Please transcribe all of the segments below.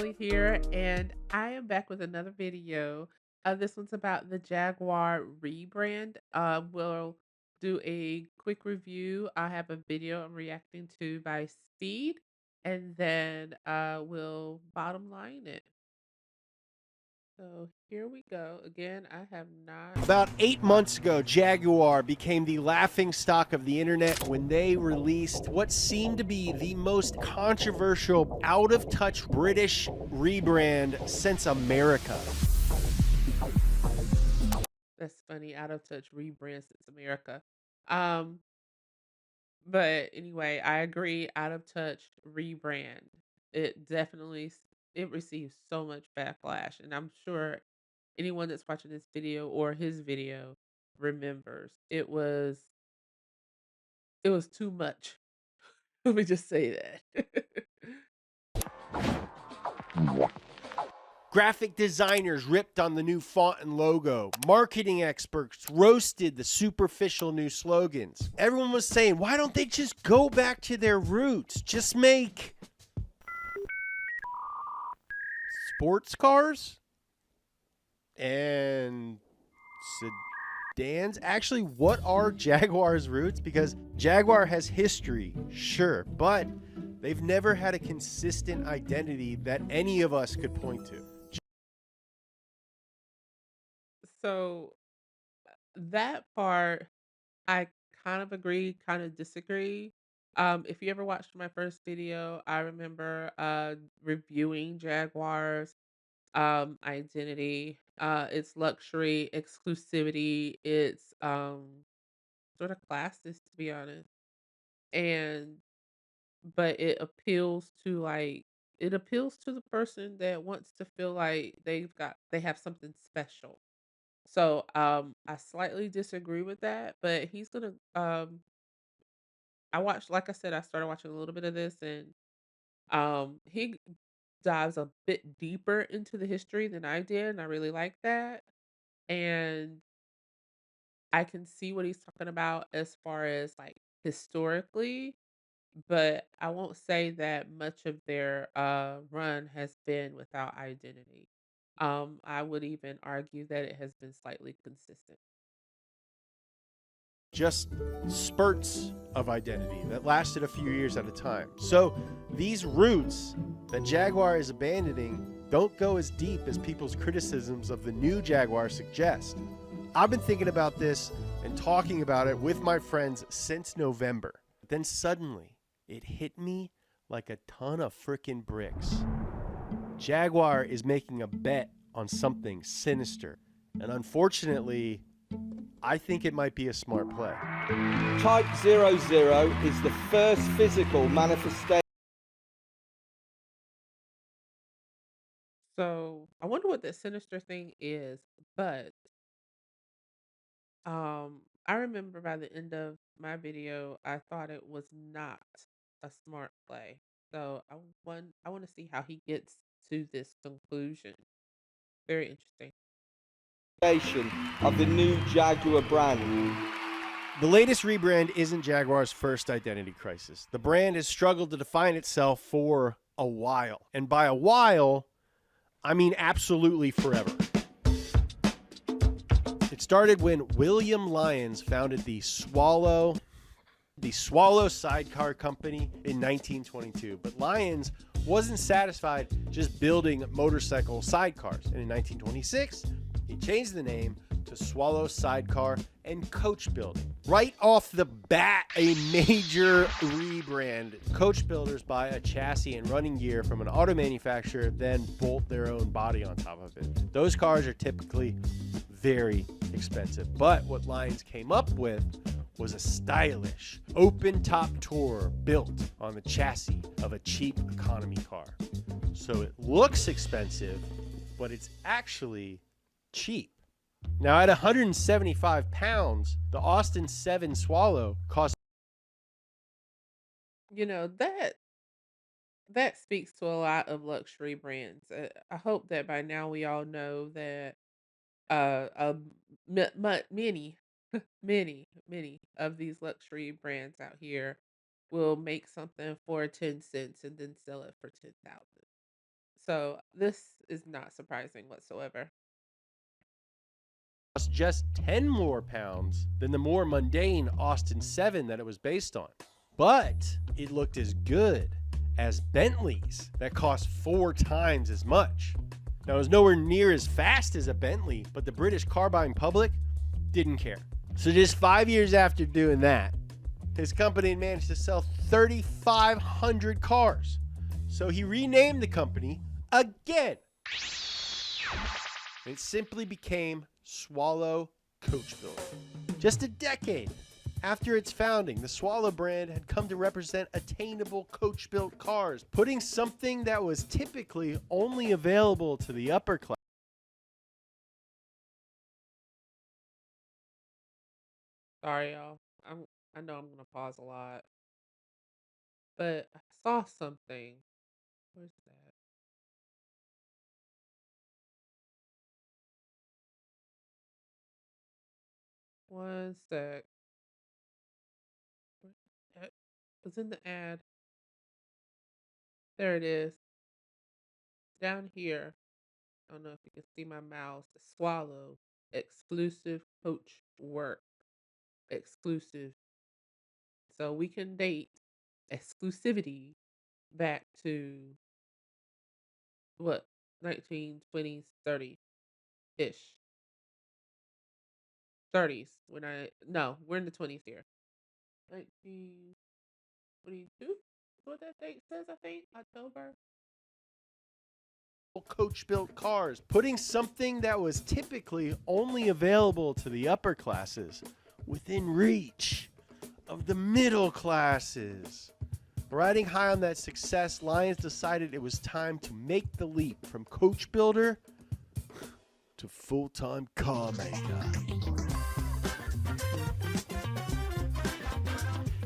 Kelly here, and I am back with another video. This one's about the Jaguar rebrand. We'll do a quick review. I have a video I'm reacting to by Speed, and then we'll bottom line it. So here we go. Again, I have not. About 8 months ago, Jaguar became the laughing stock of the internet when they released what seemed to be the most controversial, out of touch British rebrand since America. That's funny. Out of touch rebrand since America. Um, But anyway, I agree, out of touch rebrand. It definitely it receives so much backlash, and I'm sure anyone that's watching this video or his video remembers. It was too much. Let me just say that. Graphic designers ripped on the new font and logo. Marketing experts roasted the superficial new slogans. Everyone was saying, why don't they just go back to their roots? Just make sports cars and sedans. Actually, what are Jaguar's roots? Because Jaguar has history, sure, but they've never had a consistent identity that any of us could point to. So that part I kind of agree, kind of disagree. If you ever watched my first video, I remember reviewing Jaguars identity, its luxury, exclusivity, its sort of classes, to be honest. And but it appeals to the person that wants to feel like they have something special. So I slightly disagree with that, but he's gonna I watched, like I said, I started watching a little bit of this, and he dives a bit deeper into the history than I did, and I really like that. And I can see what he's talking about as far as like historically, but I won't say that much of their run has been without identity. I would even argue that it has been slightly consistent. Just spurts of identity that lasted a few years at a time. So these roots that Jaguar is abandoning don't go as deep as people's criticisms of the new Jaguar suggest. I've been thinking about this and talking about it with my friends since November. Then suddenly, it hit me like a ton of frickin' bricks. Jaguar is making a bet on something sinister. And unfortunately, I think it might be a smart play. Type 00 is the first physical manifestation. So I wonder what that sinister thing is, but I remember by the end of my video, I thought it was not a smart play. So I want to see how he gets to this conclusion. Very interesting. Of the new Jaguar brand. The latest rebrand isn't Jaguar's first identity crisis. The brand has struggled to define itself for a while. And by a while, I mean absolutely forever. It started when William Lyons founded the Swallow Sidecar Company in 1922. But Lyons wasn't satisfied just building motorcycle sidecars. And in 1926, he changed the name to Swallow Sidecar and Coach Building. Right off the bat, a major rebrand. Coach builders buy a chassis and running gear from an auto manufacturer, then bolt their own body on top of it. Those cars are typically very expensive. But what Lyons came up with was a stylish, open-top tour built on the chassis of a cheap economy car. So it looks expensive, but it's actually cheap. Now, at 175 pounds, the Austin 7 Swallow costs. You know, that speaks to a lot of luxury brands. I hope that by now we all know that many many of these luxury brands out here will make something for 10 cents and then sell it for 10,000. So this is not surprising whatsoever. Lost just 10 more pounds than the more mundane Austin 7 that it was based on. But it looked as good as Bentleys that cost 4 times as much. Now, it was nowhere near as fast as a Bentley, but the British car buying public didn't care. So just 5 years after doing that, his company managed to sell 3,500 cars. So he renamed the company again. It simply became Swallow Coach Builder. Just a decade after its founding, the Swallow brand had come to represent attainable coach-built cars, putting something that was typically only available to the upper class. Sorry, y'all. I know I'm gonna pause a lot, but I saw something. Where's that? One sec. It was in the ad. There it is. Down here. I don't know if you can see my mouse. Swallow. Exclusive coach work. Exclusive. So we can date exclusivity back to what? 1920s, 30 ish. 30s when no, we're in the 20s here. 1922? What that date says, I think. October. Coach built cars, putting something that was typically only available to the upper classes within reach of the middle classes. Riding high on that success, Lions decided it was time to make the leap from coach builder to full-time car maker.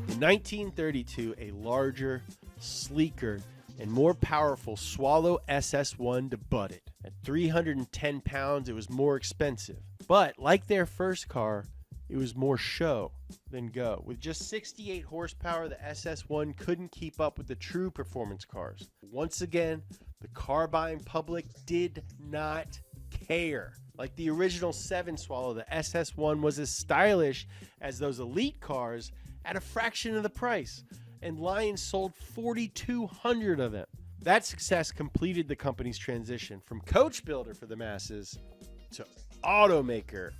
In 1932, a larger, sleeker, and more powerful Swallow SS1 debuted. At 310 pounds, it was more expensive. But like their first car, it was more show than go. With just 68 horsepower, the SS1 couldn't keep up with the true performance cars. Once again, the car buying public did not care. Like the original 7 Swallow, the SS1 was as stylish as those elite cars at a fraction of the price, and Lions sold 4,200 of them. That success completed the company's transition from coach builder for the masses to automaker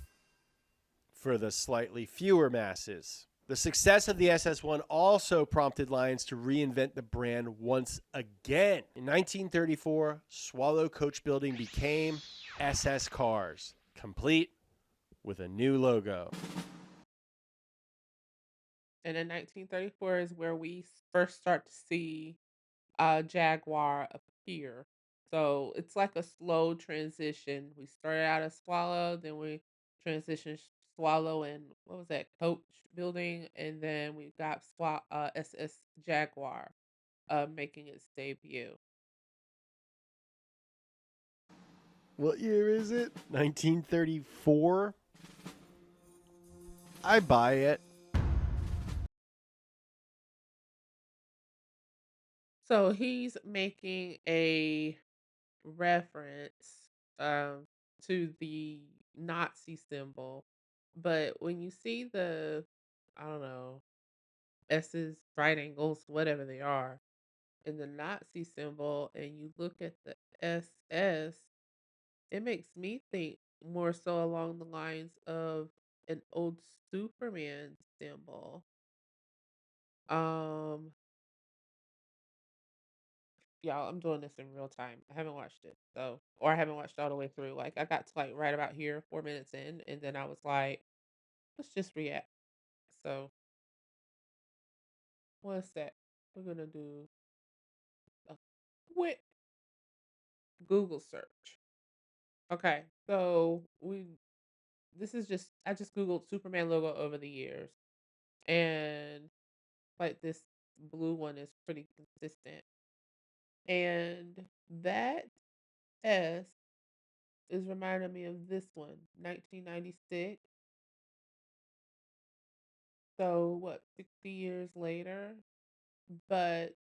for the slightly fewer masses. The success of the SS1 also prompted Lions to reinvent the brand once again. In 1934, Swallow Coach Building became SS Cars, complete with a new logo. And in 1934 is where we first start to see Jaguar appear. So it's like a slow transition. We started out as Swallow, then we transitioned Swallow and what was that, Coach Building, and then we got SS Jaguar making its debut. What year is it? 1934? I buy it. So he's making a reference um to the Nazi symbol. But when you see the, I don't know, S's, right angles, whatever they are, in the Nazi symbol, and you look at the SS, it makes me think more so along the lines of an old Superman symbol. Um, y'all, I'm doing this in real time. I haven't watched it, so or I haven't watched all the way through. Like I got to like right about here, 4 minutes in, and then I was like, let's just react. So what's that? We're gonna do a quick Google search. Okay, so we this is just I just Googled Superman logo over the years, and like this blue one is pretty consistent. And that S is reminding me of this one, 1996. So what, 60 years later? But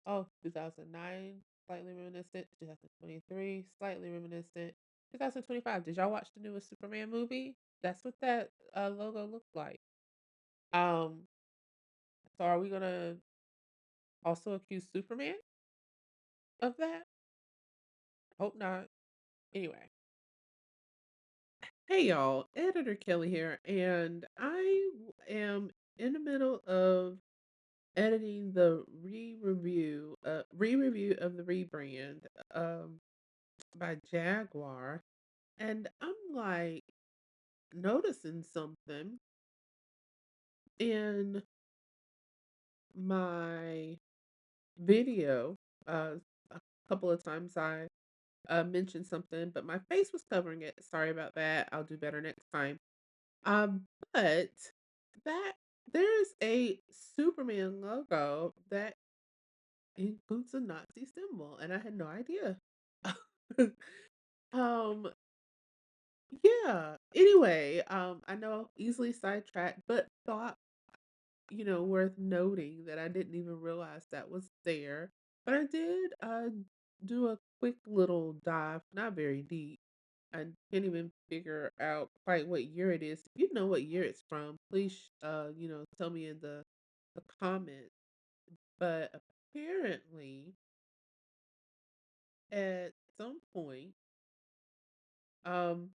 oh, 2009. slightly reminiscent. 2023, slightly reminiscent. 2025. Did y'all watch the newest Superman movie? That's what that logo looked like. Um, so are we gonna also accuse Superman of that? Hope not. Anyway, hey y'all, Editor Kelly here, and am in the middle of editing the re-review of the rebrand um by Jaguar, and I'm like noticing something in my video. A couple of times I mentioned something, but my face was covering it. Sorry about that. I'll do better next time. Um, but that there's a Superman logo that includes a Nazi symbol, and I had no idea. um, yeah. Anyway, I know easily sidetracked, but thought worth noting that I didn't even realize that was there. But I did do a quick little dive, not very deep. I can't even figure out quite what year it is. If you know what year it's from, please tell me in the comments. But apparently at some point, um,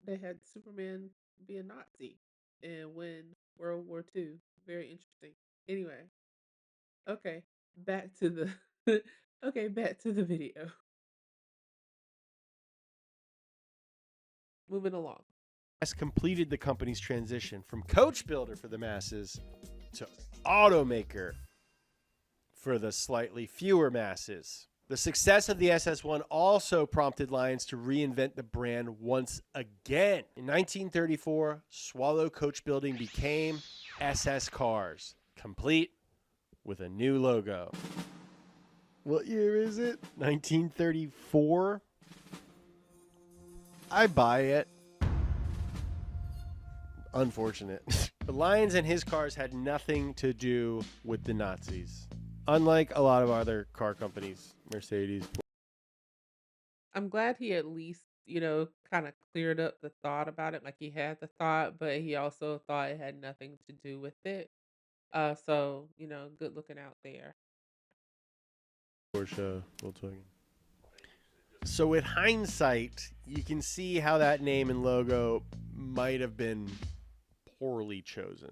they had Superman be a Nazi and win World War II. Very interesting. Anyway, okay, back to the okay, back to the video. Moving along. Has completed the company's transition from coach builder for the masses to automaker for the slightly fewer masses. The success of the SS1 also prompted Lions to reinvent the brand once again. In 1934, Swallow Coach Building became SS Cars, complete with a new logo. What year is it? 1934? I buy it. Unfortunate. The Lions and his cars had nothing to do with the Nazis. Unlike a lot of other car companies, Mercedes. I'm glad he at least, kind of cleared up the thought about it. Like he had the thought, but he also thought it had nothing to do with it. So, good looking out there. Porsche, Volkswagen. So with hindsight, you can see how that name and logo might have been poorly chosen.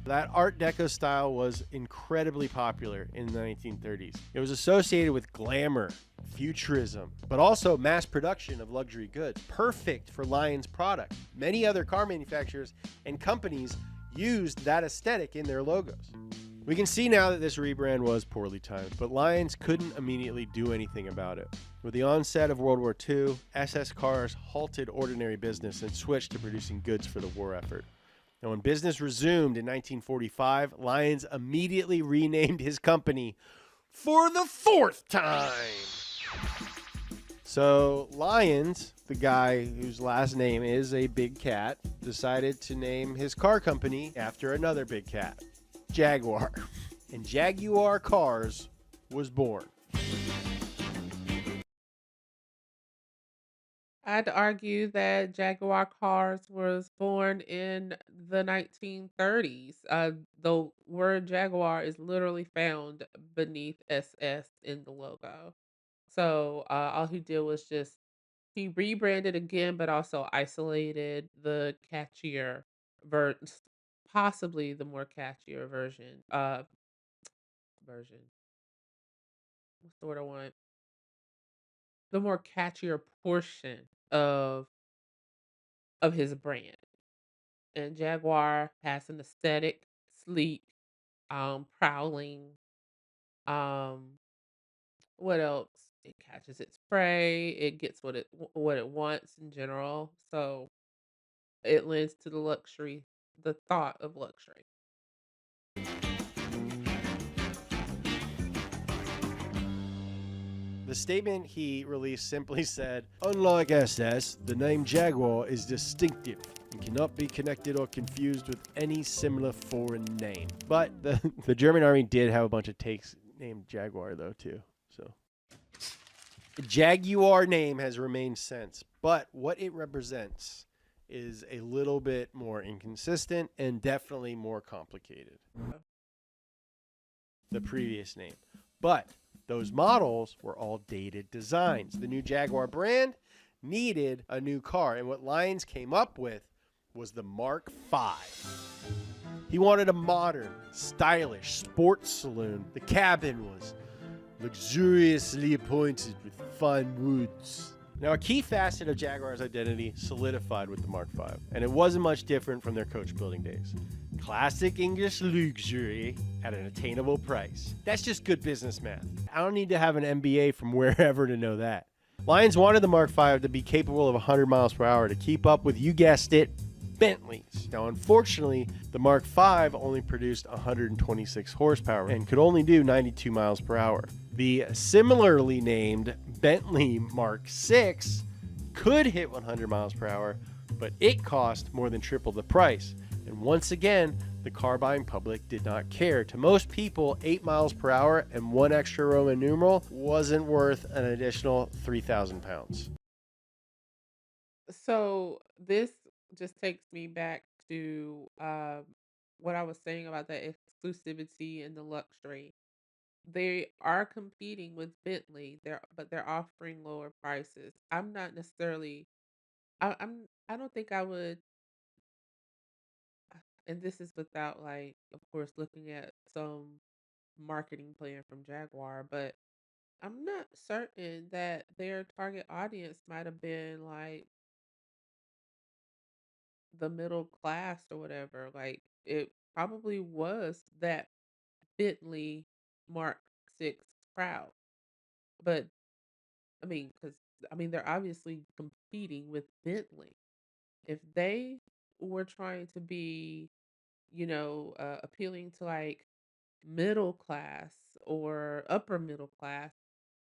That Art Deco style was incredibly popular in the 1930s. It was associated with glamour, futurism, but also mass production of luxury goods, perfect for Lion's product. Many other car manufacturers and companies used that aesthetic in their logos. We can see now that this rebrand was poorly timed, but Lions couldn't immediately do anything about it. With the onset of World War II, SS Cars halted ordinary business and switched to producing goods for the war effort. Now, when business resumed in 1945, Lions immediately renamed his company for the fourth time. So Lions, the guy whose last name is a big cat, decided to name his car company after another big cat, Jaguar. And Jaguar Cars was born. I'd argue that Jaguar Cars was born in the 1930s. The word Jaguar is literally found beneath SS in the logo. So all he did was just he rebranded again, but also isolated the catchier ver- possibly the more catchier version. What's the word I want? The more catchier portion of his brand. And Jaguar has an aesthetic, sleek, prowling. Um, what else? It catches its prey. It gets what it wants in general. So it lends to the thought of luxury. The statement he released simply said, "Unlike SS, the name Jaguar is distinctive and cannot be connected or confused with any similar foreign name." But the German army did have a bunch of tanks named Jaguar, though, too. So The Jaguar name has remained since, but what it represents is a little bit more inconsistent and definitely more complicated. The previous name. But those models were all dated designs. The new Jaguar brand needed a new car, and what Lyons came up with was the Mark V. He wanted a modern, stylish sports saloon. The cabin was luxuriously appointed with fine woods. Now, a key facet of Jaguar's identity solidified with the Mark V, and it wasn't much different from their coach building days. Classic English luxury at an attainable price. That's just good business math. I don't need to have an MBA from wherever to know that. Lions wanted the Mark V to be capable of 100 miles per hour to keep up with, you guessed it, Bentleys. Now, unfortunately, the Mark V only produced 126 horsepower and could only do 92 miles per hour. The similarly named Bentley Mark VI could hit 100 miles per hour, but it cost more than triple the price. And once again, the car buying public did not care. To most people, 8 miles per hour and one extra Roman numeral wasn't worth an additional 3,000 pounds. So this just takes me back to what I was saying about the exclusivity and the luxury. They are competing with Bentley, but they're offering lower prices. I'm not necessarily I don't think I would, and this is without, like, of course, looking at some marketing plan from Jaguar, but I'm not certain that their target audience might have been like the middle class or whatever. Like, it probably was that Bentley Mark Six crowd. But because they're obviously competing with Bentley. If they were trying to be, appealing to like middle class or upper middle class,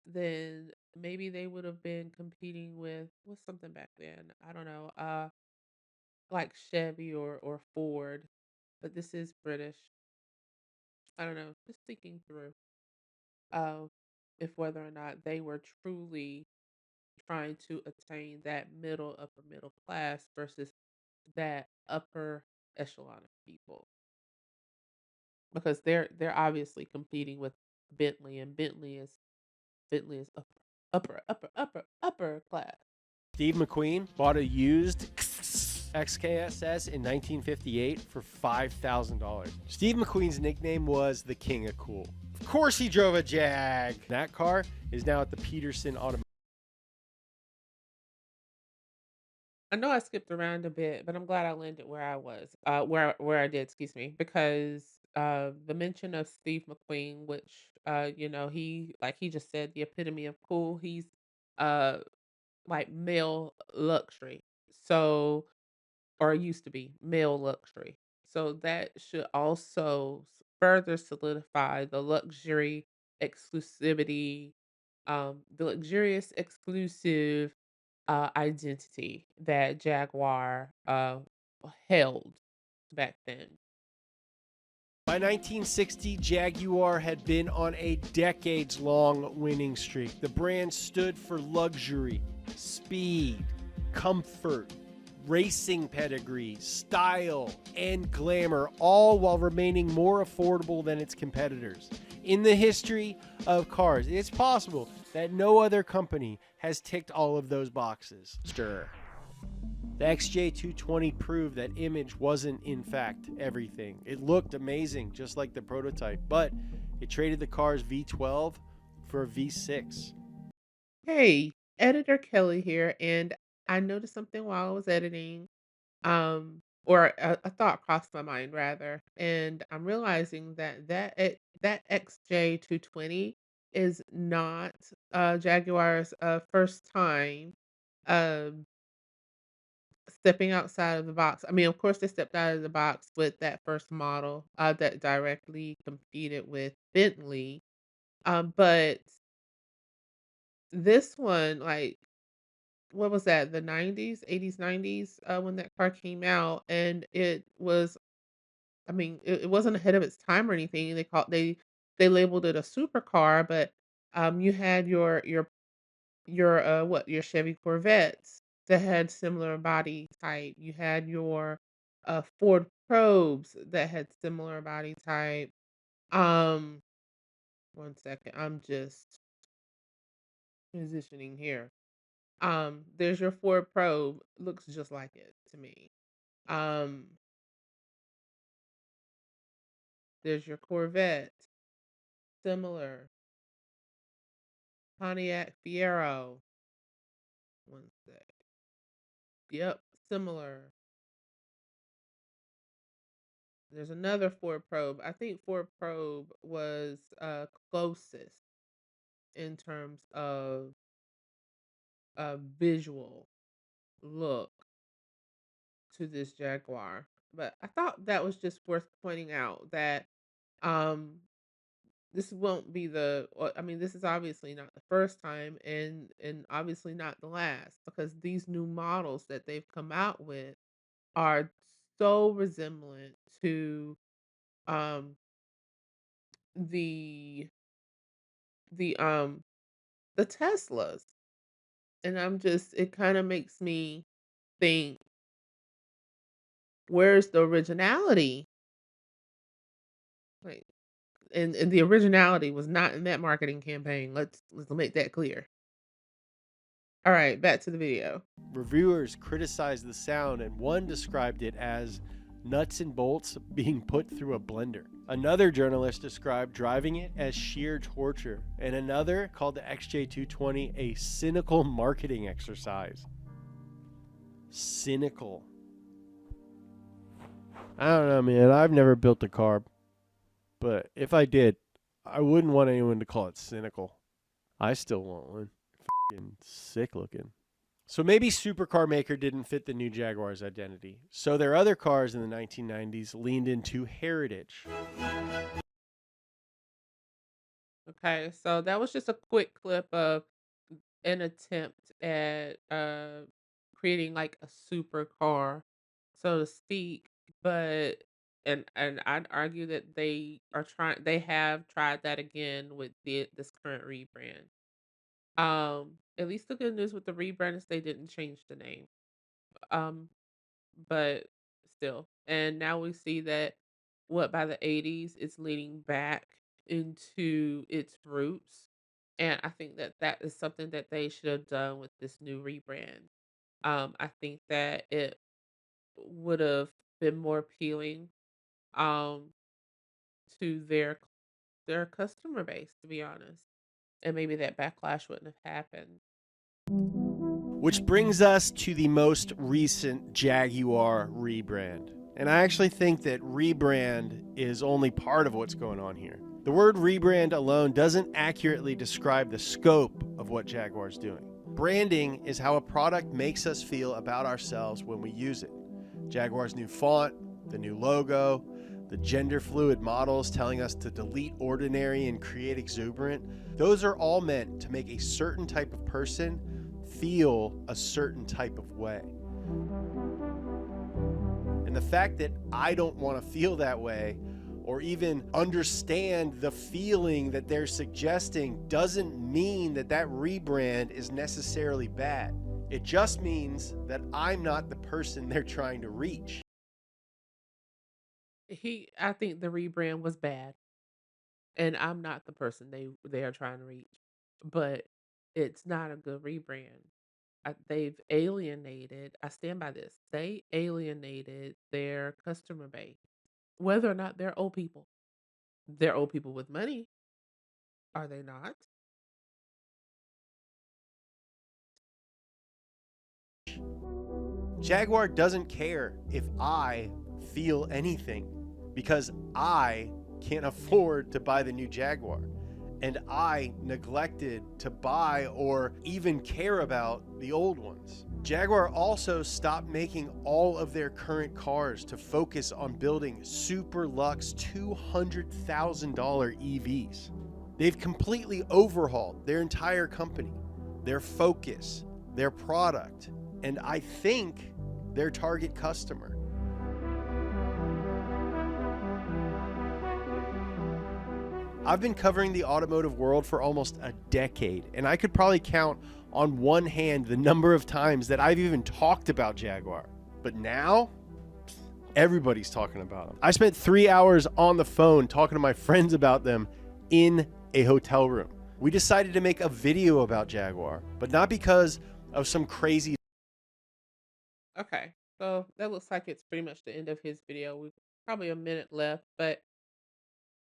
then maybe they would have been competing with what's something back then. I don't know, like Chevy or Ford, but this is British. I don't know. Just thinking through uh, if whether or not they were truly trying to attain that upper middle class versus that upper echelon of people, because they're obviously competing with Bentley, and Bentley is upper class. Steve McQueen bought a used XKSS in 1958 for $5,000. Steve McQueen's nickname was the King of Cool. Of course, he drove a Jag. That car is now at the Peterson Automotive. I know I skipped around a bit, but I'm glad I landed where I was, where I did, excuse me, because the mention of Steve McQueen, which he, like he just said, the epitome of cool. He's uh like male luxury. So, or used to be male luxury. So that should also further solidify the luxurious exclusive identity that Jaguar held back then. By 1960, Jaguar had been on a decades-long winning streak. The brand stood for luxury, speed, comfort, racing pedigree, style, and glamour, all while remaining more affordable than its competitors. In the history of cars, it's possible that no other company has ticked all of those boxes. Stir. The XJ220 proved that image wasn't, in fact, everything. It looked amazing, just like the prototype, but it traded the car's V12 for a V6. Hey, editor Kelly here, and I noticed something while I was editing, or a thought crossed my mind rather, and I'm realizing that XJ220 is not Jaguar's first time um stepping outside of the box. Of course, they stepped out of the box with that first model that directly competed with Bentley. But this one, like, what was that? The 90s, 80s, 90s, when that car came out, and it was. It wasn't ahead of its time or anything. They labeled it a supercar, but you had your your Chevy Corvettes that had similar body type. You had your Ford Probes that had similar body type. Um, one second, I'm just positioning here. There's your Ford Probe, looks just like it to me. Um, there's your Corvette, similar. Pontiac Fiero, one sec. Yep, similar. There's another Ford Probe. I think Ford Probe was closest in terms of a visual look to this Jaguar. But I thought that was just worth pointing out that um this won't be I mean, this is obviously not the first time and obviously not the last, because these new models that they've come out with are so resemblant to um the the um the Teslas. And it kind of makes me think, where's the originality? Like, and the originality was not in that marketing campaign. Let's make that clear. All right, back to the video. Reviewers criticized the sound, and one described it as nuts and bolts being put through a blender. Another journalist described driving it as sheer torture, and another called the XJ220 a cynical marketing exercise. Cynical. I don't know, man. I've never built a car, but if I did, I wouldn't want anyone to call it cynical. I still want one. F***ing sick looking. So maybe supercar maker didn't fit the new Jaguar's identity. So their other cars in the 1990s leaned into heritage. Okay, so that was just a quick clip of an attempt at creating like a supercar, so to speak. But and I'd argue that they have tried that again with this current rebrand. At least the good news with the rebrand is they didn't change the name. Um, but still. And now we see that what by the 80s it's leaning back into its roots. And I think that that is something that they should have done with this new rebrand. I think that it would have been more appealing um to their customer base, to be honest. And maybe that backlash wouldn't have happened. Which brings us to the most recent Jaguar rebrand. And I actually think that rebrand is only part of what's going on here. The word rebrand alone doesn't accurately describe the scope of what Jaguar's doing. Branding is how a product makes us feel about ourselves when we use it. Jaguar's new font, the new logo, the gender fluid models telling us to delete ordinary and create exuberant, those are all meant to make a certain type of person feel a certain type of way. And the fact that I don't want to feel that way or even understand the feeling that they're suggesting doesn't mean that that rebrand is necessarily bad. It just means that I'm not the person they're trying to reach. I think the rebrand was bad, and I'm not the person they are trying to reach. But it's not a good rebrand. They've alienated. I stand by this. They alienated their customer base, whether or not they're old people. They're old people with money, are they not? Jaguar doesn't care if I feel anything because I can't afford to buy the new Jaguar. And I neglected to buy or even care about the old ones. Jaguar also stopped making all of their current cars to focus on building super luxe $200,000 EVs. They've completely overhauled their entire company, their focus, their product, and I think their target customer. I've been covering the automotive world for almost a decade, and I could probably count on one hand the number of times that I've even talked about Jaguar. But now, everybody's talking about them. I spent 3 hours on the phone talking to my friends about them in a hotel room. We decided to make a video about Jaguar, but not because of some crazy. Okay, so that looks like it's pretty much the end of his video. We've probably a minute left, but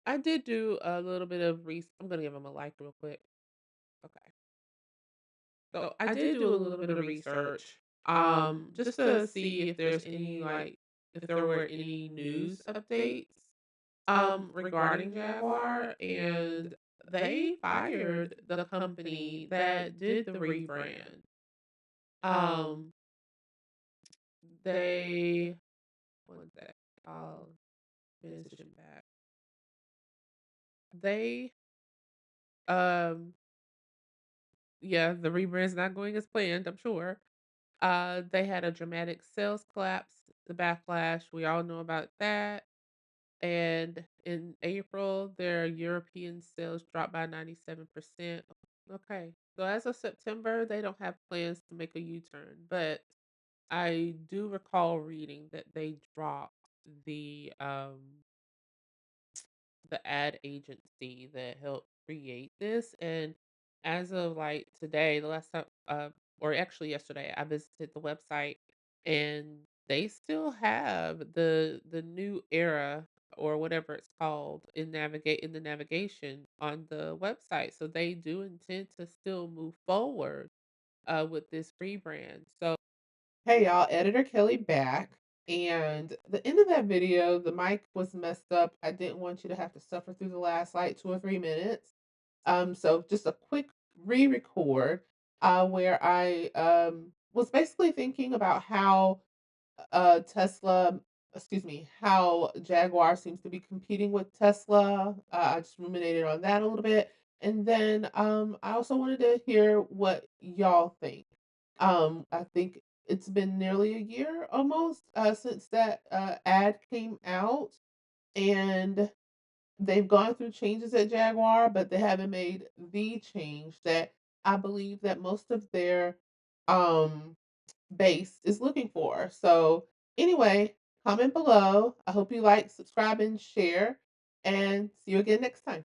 I did do a little bit of I'm gonna give him a like real quick. Okay. So I did do a little bit of research, just to see if there's any if there were any news updates regarding Jaguar, and they fired the company that did the rebrand. Um, they what was that? I'll message him back. They um yeah, the rebrand's not going as planned, I'm sure. They had a dramatic sales collapse, the backlash. We all know about that. And in April, their European sales dropped by 97%. Okay. So as of September, they don't have plans to make a U-turn, but I do recall reading that they dropped the um the ad agency that helped create this. And as of like today, the last time, or actually yesterday, I visited the website, and they still have the new era or whatever it's called in the navigation on the website. So they do intend to still move forward with this rebrand. So hey y'all, editor Kelly back. And the end of that video, the mic was messed up. I didn't want you to have to suffer through the last like 2 or 3 minutes. So just a quick re-record where I was basically thinking about how Tesla, excuse me, how Jaguar seems to be competing with Tesla. I just ruminated on that a little bit. And then I also wanted to hear what y'all think. I think it's been nearly a year almost since that ad came out, and they've gone through changes at Jaguar, but they haven't made the change that I believe that most of their um base is looking for. So, anyway, comment below. I hope you like, subscribe, and share, and see you again next time.